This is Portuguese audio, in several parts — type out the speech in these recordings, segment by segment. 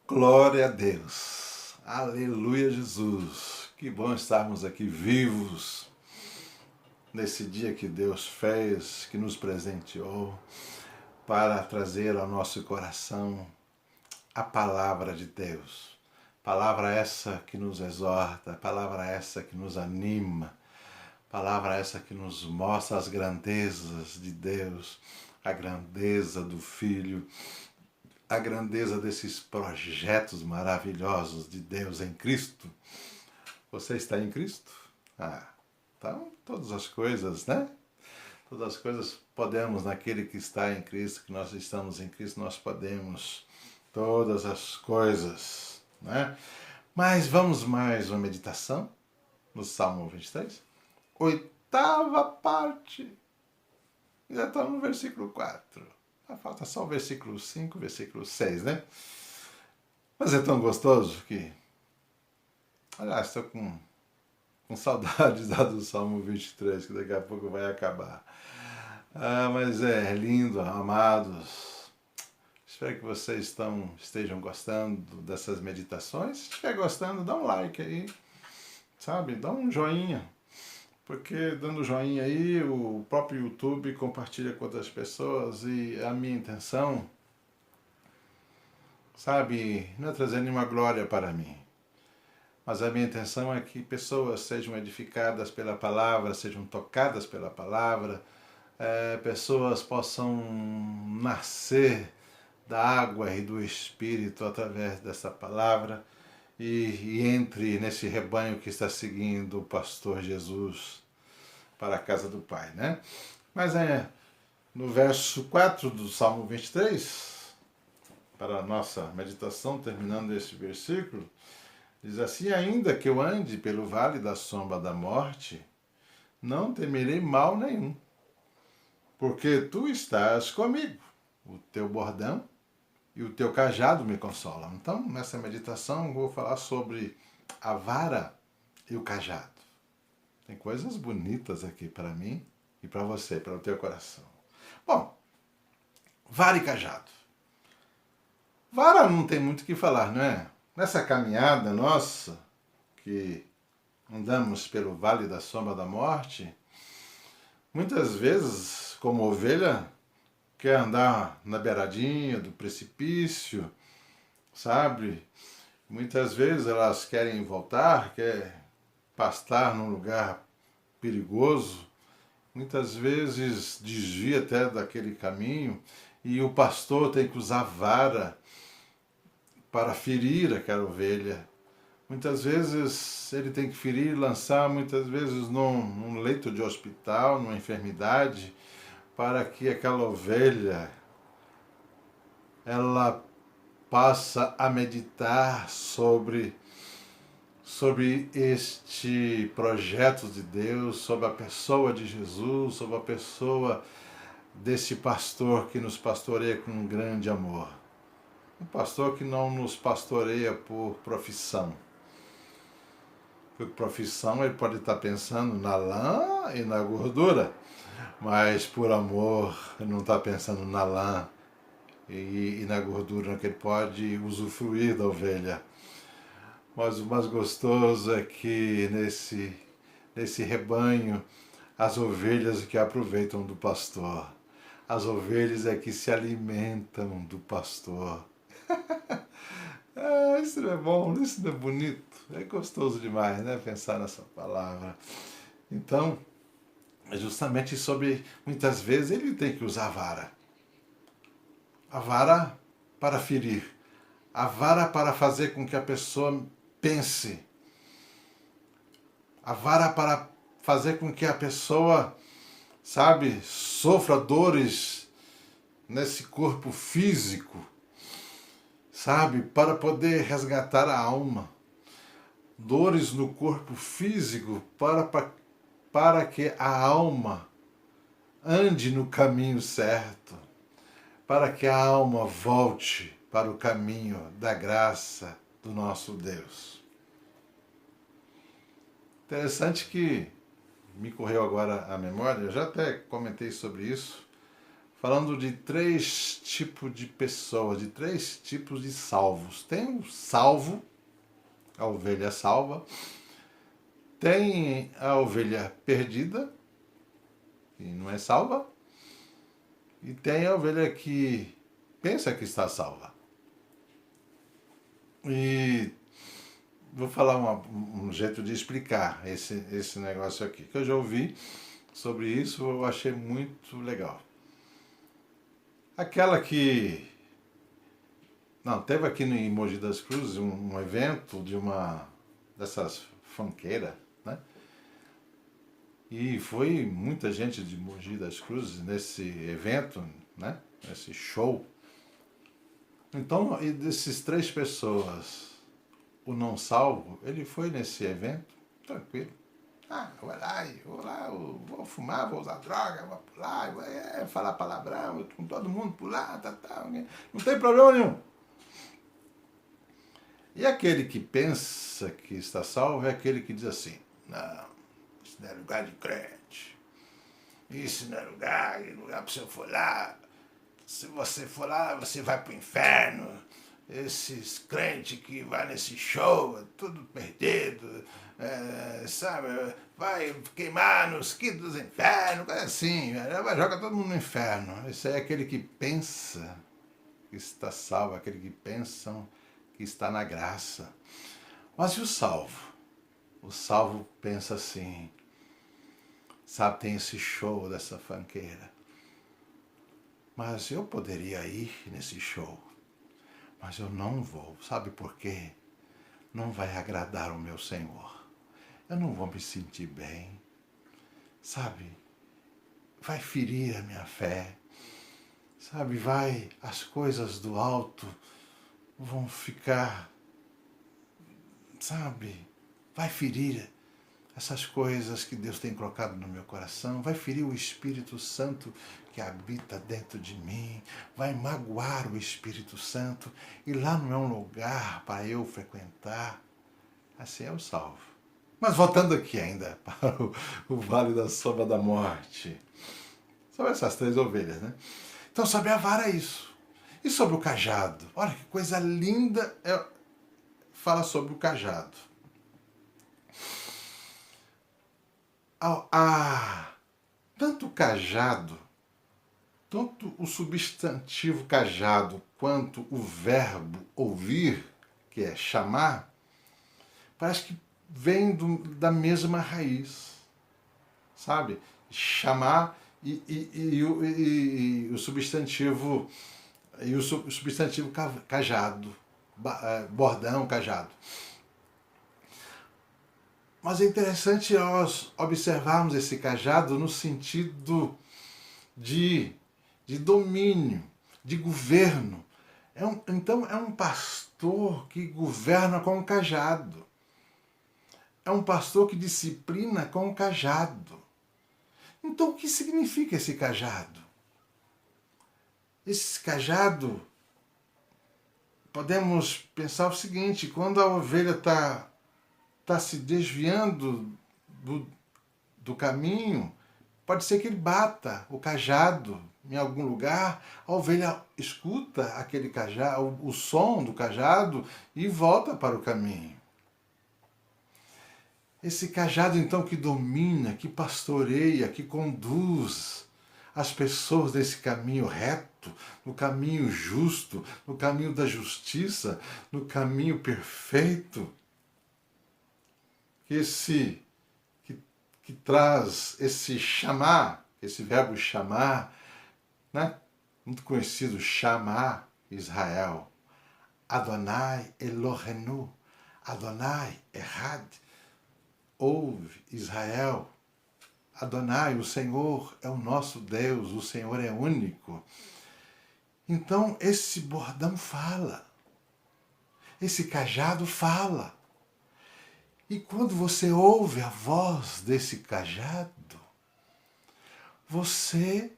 Glória a Deus. Aleluia, Jesus. Que bom estarmos aqui vivos nesse dia que Deus fez, que nos presenteou, para trazer ao nosso coração a palavra de Deus. Palavra essa que nos exorta, palavra essa que nos anima, palavra essa que nos mostra as grandezas de Deus, a grandeza do Filho, a grandeza desses projetos maravilhosos de Deus em Cristo. Você está em Cristo? Então todas as coisas, né? Todas as coisas podemos naquele que está em Cristo, que nós estamos em Cristo, nós podemos todas as coisas, né? Mas vamos mais uma meditação no Salmo 23, oitava parte. Já estamos no versículo 4. Falta só o versículo 5, versículo 6, né? Mas é tão gostoso que... Aliás, estou com saudades do Salmo 23, que daqui a pouco vai acabar. Mas é lindo, amados. Espero que vocês estejam gostando dessas meditações. Se estiver gostando, dá um like aí, sabe? Dá um joinha. Porque dando joinha aí, o próprio YouTube compartilha com outras pessoas e a minha intenção, sabe, não é trazer nenhuma glória para mim. Mas a minha intenção é que pessoas sejam edificadas pela palavra, sejam tocadas pela palavra, pessoas possam nascer da água e do Espírito através dessa palavra e entre nesse rebanho que está seguindo o pastor Jesus para a casa do Pai, né? Mas no verso 4 do Salmo 23, para a nossa meditação, terminando este versículo, diz assim: ainda que eu ande pelo vale da sombra da morte, não temerei mal nenhum, porque tu estás comigo, o teu bordão e o teu cajado me consolam. Então, nessa meditação, eu vou falar sobre a vara e o cajado. Tem coisas bonitas aqui para mim e para você, para o teu coração. Bom, vara e cajado. Vara não tem muito o que falar, não é? Nessa caminhada nossa, que andamos pelo vale da sombra da morte, muitas vezes, como ovelha, quer andar na beiradinha do precipício, sabe? Muitas vezes elas querem voltar, quer pastar num lugar perigoso, muitas vezes desvia até daquele caminho e o pastor tem que usar vara para ferir aquela ovelha. Muitas vezes ele tem que ferir e lançar, muitas vezes num leito de hospital, numa enfermidade, para que aquela ovelha ela passa a meditar sobre este projeto de Deus, sobre a pessoa de Jesus, sobre a pessoa desse pastor que nos pastoreia com um grande amor. Um pastor que não nos pastoreia por profissão. Por profissão ele pode estar pensando na lã e na gordura, mas por amor ele não está pensando na lã e na gordura, que ele pode usufruir da ovelha. Mas o mais gostoso é que nesse rebanho, as ovelhas que aproveitam do pastor. As ovelhas é que se alimentam do pastor. Isso não é bom, isso não é bonito. É gostoso demais, né? Pensar nessa palavra. Então, é justamente sobre, muitas vezes, ele tem que usar a vara. A vara para ferir. A vara para fazer com que a pessoa pense. A vara para fazer com que a pessoa, sabe, sofra dores nesse corpo físico, sabe, para poder resgatar a alma. Dores no corpo físico para que a alma ande no caminho certo, para que a alma volte para o caminho da graça do nosso Deus. Interessante que me correu agora a memória, eu já até comentei sobre isso, falando de 3 tipos de pessoas, de 3 tipos de salvos. Tem o salvo, a ovelha salva, tem a ovelha perdida, que não é salva, e tem a ovelha que pensa que está salva. E vou falar um jeito de explicar esse negócio aqui, que eu já ouvi sobre isso, eu achei muito legal. Aquela que... Não, teve aqui em Mogi das Cruzes um evento de uma dessas funkeiras, né? E foi muita gente de Mogi das Cruzes nesse evento, né? Nesse show. Então, e desses 3 pessoas, o não salvo, ele foi nesse evento tranquilo. Ah, vou lá, vou fumar, vou usar droga, vou pular, vou falar palavrão com todo mundo, pular, não tem problema nenhum. E aquele que pensa que está salvo é aquele que diz assim, não, isso não é lugar de crente, isso não é lugar para você for lá, se você for lá, você vai para o inferno. Esses crentes que vai nesse show, tudo perdido, sabe, vai queimar nos quintos dos infernos, coisa assim, joga todo mundo no inferno. Esse é aquele que pensa que está salvo, aquele que pensam que está na graça. Mas e o salvo? O salvo pensa assim, sabe, tem esse show dessa funkeira, mas eu poderia ir nesse show. Mas eu não vou. Sabe por quê? Não vai agradar o meu Senhor. Eu não vou me sentir bem. Sabe? Vai ferir a minha fé. Sabe? As coisas do alto vão ficar, sabe? Vai ferir essas coisas que Deus tem colocado no meu coração, vai ferir o Espírito Santo que habita dentro de mim, vai magoar o Espírito Santo, e lá não é um lugar para eu frequentar. Assim é o salvo. Mas voltando aqui ainda para o Vale da Sombra da Morte, sobre essas 3 ovelhas, né? Então, sobre a vara é isso. E sobre o cajado? Olha que coisa linda, fala sobre o cajado. Tanto o cajado, tanto o substantivo cajado, quanto o verbo ouvir, que é chamar, parece que vem da mesma raiz, sabe? Chamar e o substantivo cajado, bordão, cajado. Mas é interessante nós observarmos esse cajado no sentido de domínio, de governo. Então é um pastor que governa com o cajado. É um pastor que disciplina com o cajado. Então o que significa esse cajado? Esse cajado, podemos pensar o seguinte, quando a ovelha está se desviando do caminho, pode ser que ele bata o cajado em algum lugar, a ovelha escuta aquele cajado, o som do cajado, e volta para o caminho. Esse cajado, então, que domina, que pastoreia, que conduz as pessoas desse caminho reto, no caminho justo, no caminho da justiça, no caminho perfeito, que traz esse chamar, esse verbo chamar, né? Muito conhecido, chamar Israel. Adonai Elohenu, Adonai Errad. Ouve Israel, Adonai, o Senhor é o nosso Deus, o Senhor é único. Então esse bordão fala, esse cajado fala. E quando você ouve a voz desse cajado, você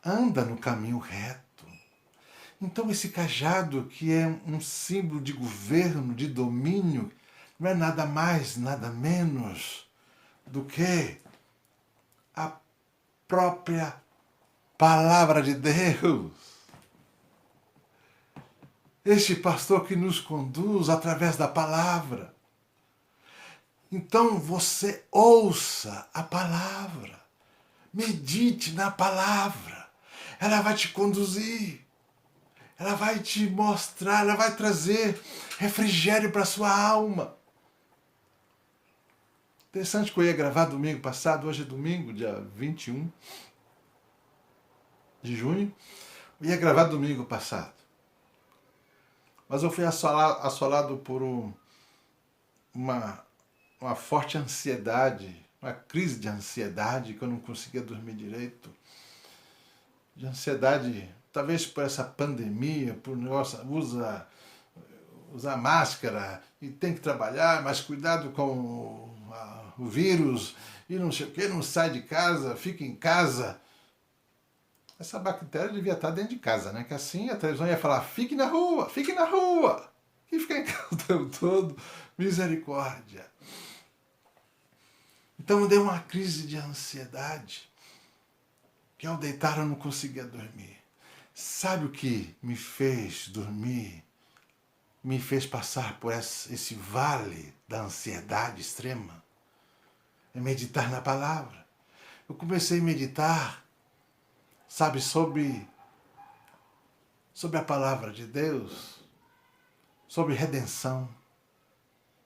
anda no caminho reto. Então esse cajado, que é um símbolo de governo, de domínio, não é nada mais, nada menos do que a própria Palavra de Deus. Este pastor que nos conduz através da palavra. Então você ouça a palavra. Medite na palavra. Ela vai te conduzir. Ela vai te mostrar, ela vai trazer refrigério para a sua alma. Interessante que eu ia gravar domingo passado, hoje é domingo, dia 21 de junho. Eu ia gravar domingo passado. Mas eu fui assolado por uma forte ansiedade, uma crise de ansiedade, que eu não conseguia dormir direito. De ansiedade, talvez por essa pandemia, por negócio, usa máscara e tem que trabalhar, mas cuidado com o vírus e não sei o que, não sai de casa, fica em casa. Essa bactéria devia estar dentro de casa, né? Que assim a televisão ia falar, fique na rua, e ficar em casa o tempo todo, misericórdia. Então me deu uma crise de ansiedade, que ao deitar eu não conseguia dormir. Sabe o que me fez dormir? Me fez passar por esse vale da ansiedade extrema? É meditar na palavra. Eu comecei a meditar, sabe, sobre a palavra de Deus, sobre redenção,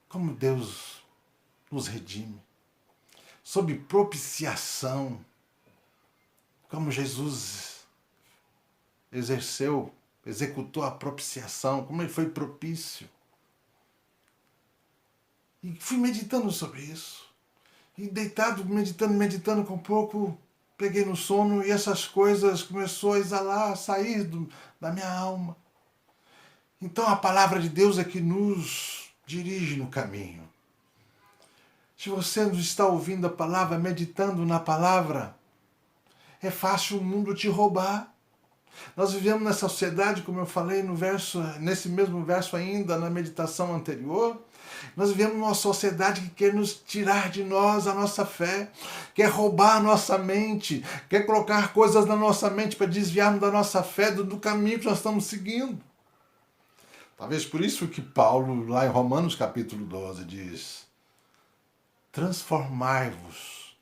como Deus nos redime, sobre propiciação, como Jesus executou a propiciação, como ele foi propício. E fui meditando sobre isso. E deitado, meditando com um pouco, peguei no sono e essas coisas começou a exalar, a sair da minha alma. Então a palavra de Deus é que nos dirige no caminho. Se você não está ouvindo a palavra, meditando na palavra, é fácil o mundo te roubar. Nós vivemos nessa sociedade, como eu falei nesse mesmo verso ainda, na meditação anterior, nós vivemos numa sociedade que quer nos tirar de nós a nossa fé, quer roubar a nossa mente, quer colocar coisas na nossa mente para desviarmos da nossa fé, do caminho que nós estamos seguindo. Talvez por isso que Paulo, lá em Romanos capítulo 12, diz: transformai-vos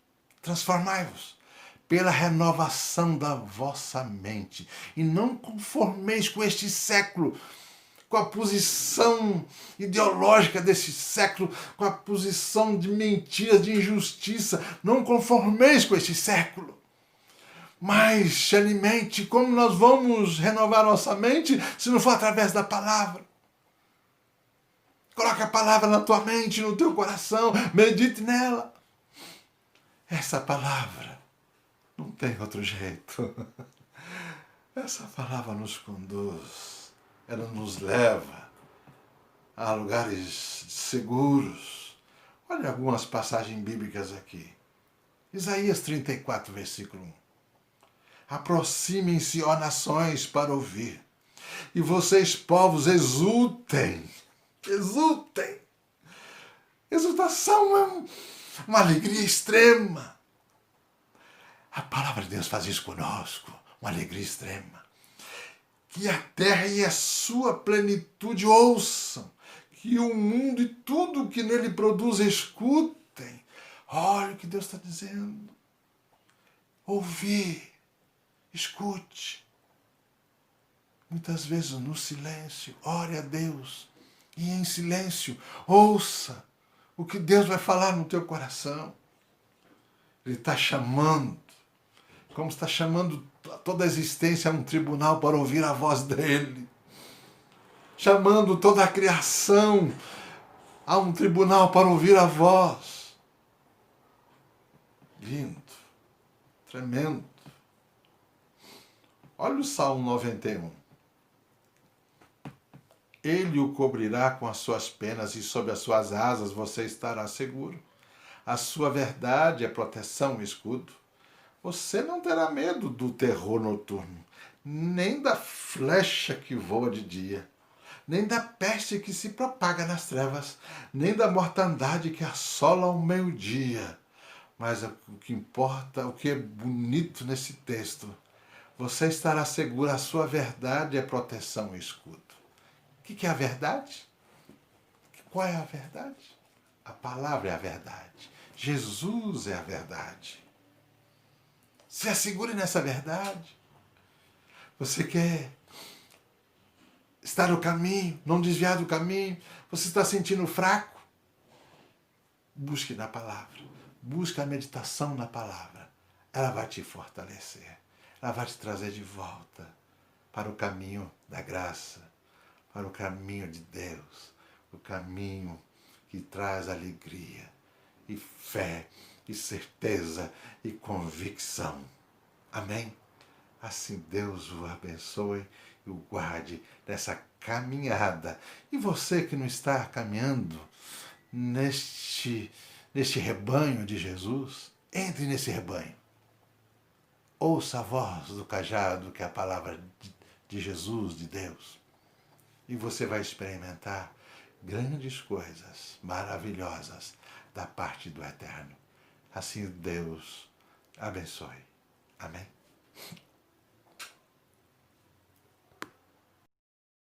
pela renovação da vossa mente, e não conformeis com este século, com a posição ideológica desse século, com a posição de mentiras, de injustiça. Não conformeis com este século, mas se alimente. Como nós vamos renovar nossa mente se não for através da palavra? Coloque a palavra na tua mente, no teu coração, medite nela. Essa palavra não tem outro jeito. Essa palavra nos conduz, ela nos leva a lugares seguros. Olha algumas passagens bíblicas aqui. Isaías 34, versículo 1. Aproximem-se, ó nações, para ouvir, e vocês, povos, exultem. Exultem. Exultação é uma alegria extrema. A palavra de Deus faz isso conosco, uma alegria extrema. Que a terra e a sua plenitude ouçam, que o mundo e tudo o que nele produz escutem. Olha o que Deus está dizendo. Ouvir, escute. Muitas vezes no silêncio, ore a Deus. E em silêncio, ouça o que Deus vai falar no teu coração. Ele está chamando, como está chamando toda a existência a um tribunal para ouvir a voz dele. Chamando toda a criação a um tribunal para ouvir a voz. Lindo, tremendo. Olha o Salmo 91. Ele o cobrirá com as suas penas e sob as suas asas você estará seguro. A sua verdade é proteção e escudo. Você não terá medo do terror noturno, nem da flecha que voa de dia, nem da peste que se propaga nas trevas, nem da mortandade que assola ao meio-dia. Mas o que importa, o que é bonito nesse texto, você estará seguro. A sua verdade é proteção e escudo. O que é a verdade? Qual é a verdade? A palavra é a verdade. Jesus é a verdade. Se assegure nessa verdade. Você quer estar no caminho, não desviar do caminho? Você está sentindo fraco? Busque na palavra. Busque a meditação na palavra. Ela vai te fortalecer. Ela vai te trazer de volta para o caminho da graça, para o caminho de Deus, o caminho que traz alegria e fé e certeza e convicção. Amém? Assim Deus o abençoe e o guarde nessa caminhada. E você que não está caminhando neste rebanho de Jesus, entre nesse rebanho. Ouça a voz do cajado, que é a palavra de Jesus, de Deus. E você vai experimentar grandes coisas maravilhosas da parte do Eterno. Assim Deus abençoe. Amém?